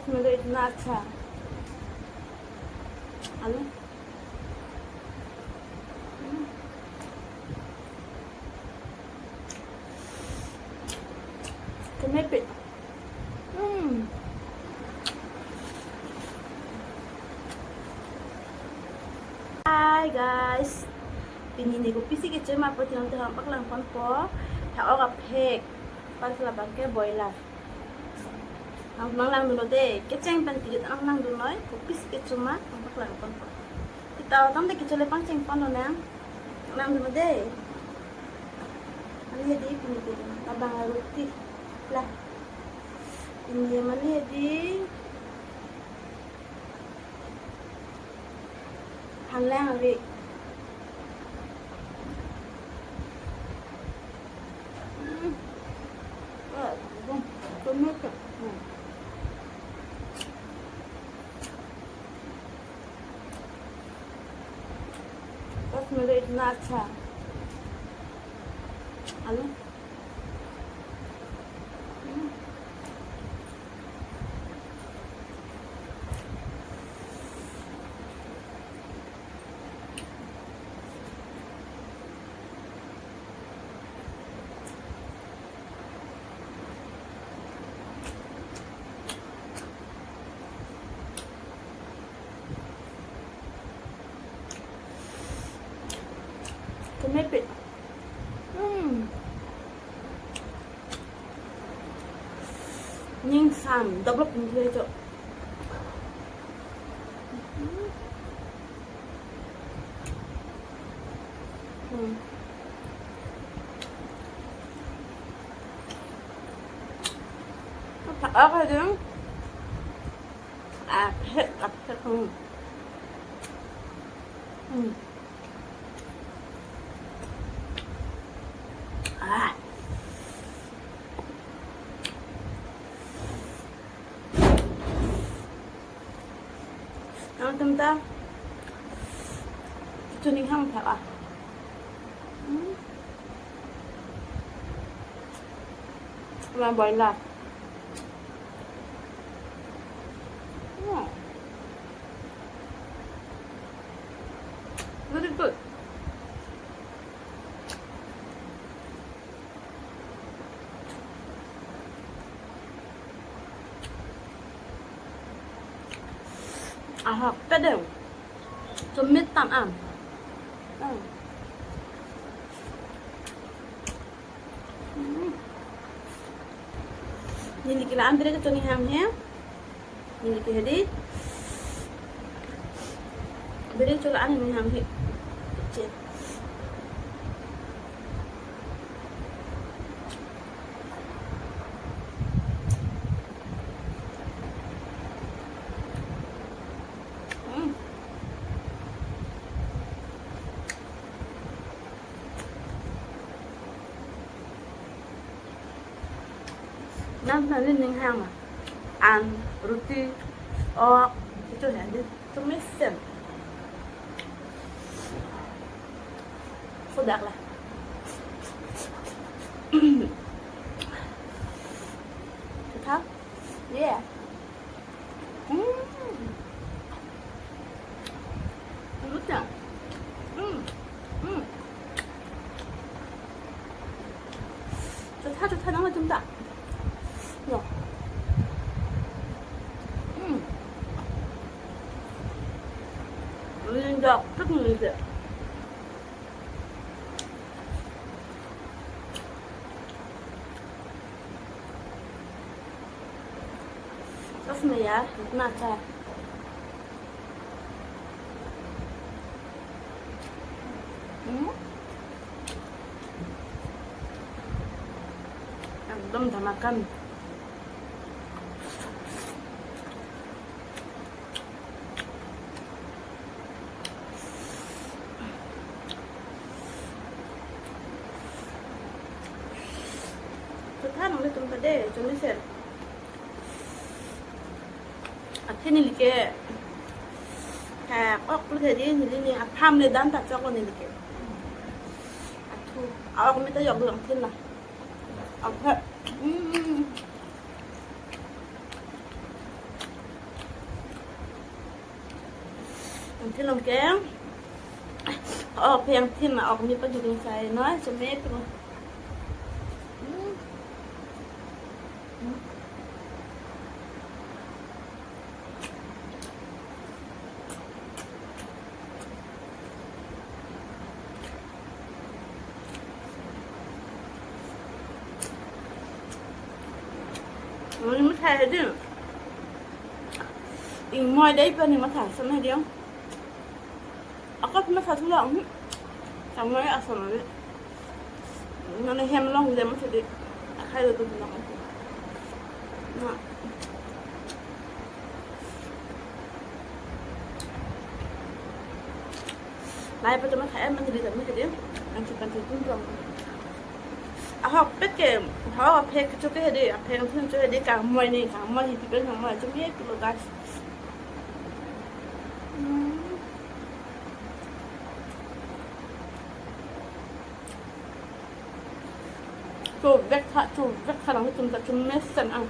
मेरा इतना अच्छा आलू Kemepit. Hi guys. Pinili ko pisik itu mah pati nanti hampak langpan po. Thảo gặp hek. Pas là bằng cái bồi là. Nang lang dulu deh. Keceng pan tiga nang dulu noy. Ko pisik itu mah hampak langpan po. Kita tam deh kita lepang ceng pan lo nang. Nang dulu deh. Ani di pinili ko. Tabang roti lah. Ini mana di Hanlang abi बस मेरा इतना अच्छा आलू Kemepit. Nhưng sàm độc lập như thế chỗ. Thật ớt hay chứ? À, hết không? À. Ang tanda. Ito ning hang thak ah. Làm bồi là. Very good. À, cái đều 좀 맵단 안. Nhìn cái làm cái cho đi hàng nhé. Nhìn cái đi. Bây giờ cho là ăn mình hàng thì chết. Nam là lên những hàng mà ăn roti itu ya di tumisin sudah lah tetap yeah lucu 좋다 너무 좋다 야. Linda, rất nhiều việc. Rasmaya, nata. Belum dah makan. 좋다 너무 좀 그래 좀 있어. 아테니 이렇게 다 그렇게 되는 일이 밤에 난다 저거는 이렇게. 아투 아고 밑에 여기 엄청나. 아파. อันที่ลงแกงออกเพียงที่มาออกมีประโยชน์ใส่น้อยจะเม็ดตัวมันไม่ใช่ดิอีกมอยได้เป็นมาถ่ายสักหน่อยเดียวเอาก็มาถ่ายทุกอย่างทำไมอ่ะสมัยนั่นในแฮมล่องเดี๋ยวมันจะได้ใครเราตัวน้องน่ะลายประจำมาถ่ายมันจะดีแต่ไม่จะเดียวอันที่เป็นที่ตุ้งรองà học biết kể họ học phê cho cái gì à phê không cho cái cả mồi này cả mồi thì bên trong mồi cho biết cái đồ guys chủ vết thà nó chúng ta chúng mess sen ăn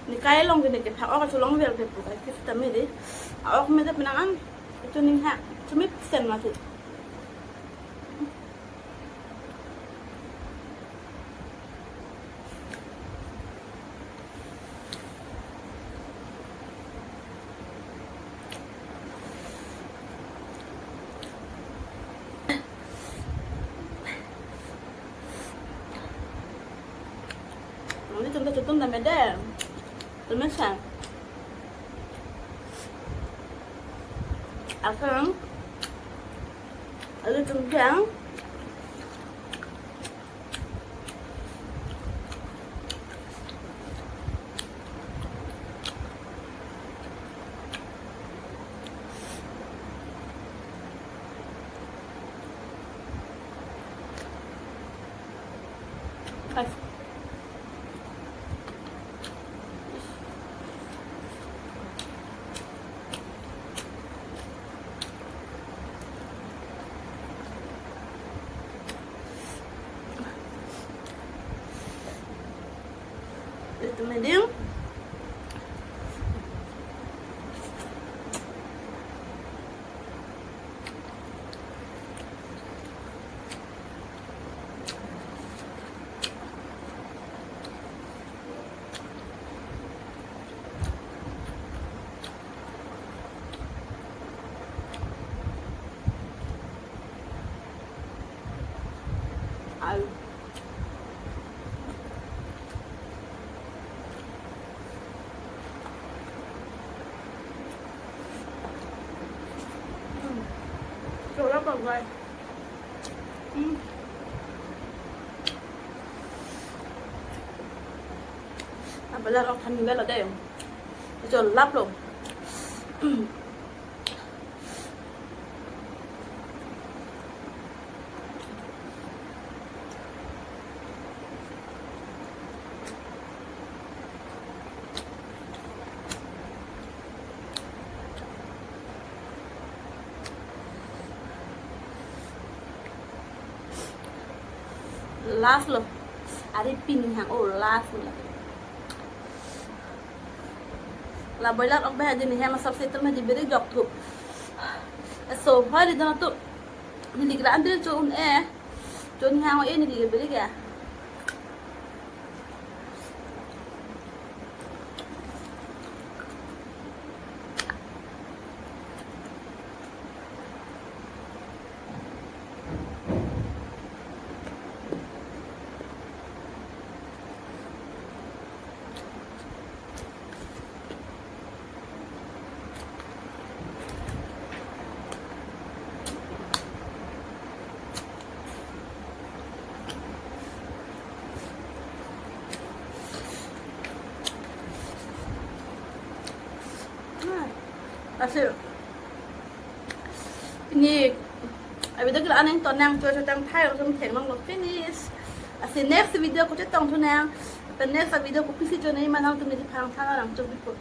ni kaya long gini kita awak sulong biar dia buka kita mesti awak mesti penangan itu nih ha cuma sen masih ini contoh-contoh dah beda Termasuk akan ada tunggang itu medium alu Trời rất là ngon. Bây giờ nó thành rất là đều. Trời lắp luôn. Last loh, ada pin hàng ổ last là bởi lát ông bé thì này mà sắp xếp tâm thì biết dọc thuộc số phải đi đâu tụ mình đi làm biết chôn chôn hàng ấy thì biết kìa Asik. Ini video cái anh toàn nàng chơi cho trang thay rồi xong thèm mong được finish thì next video của chắc tông thôi nàngเป็น next video của PC cho nên mà nào tụi mình đi phang thang làm cho biết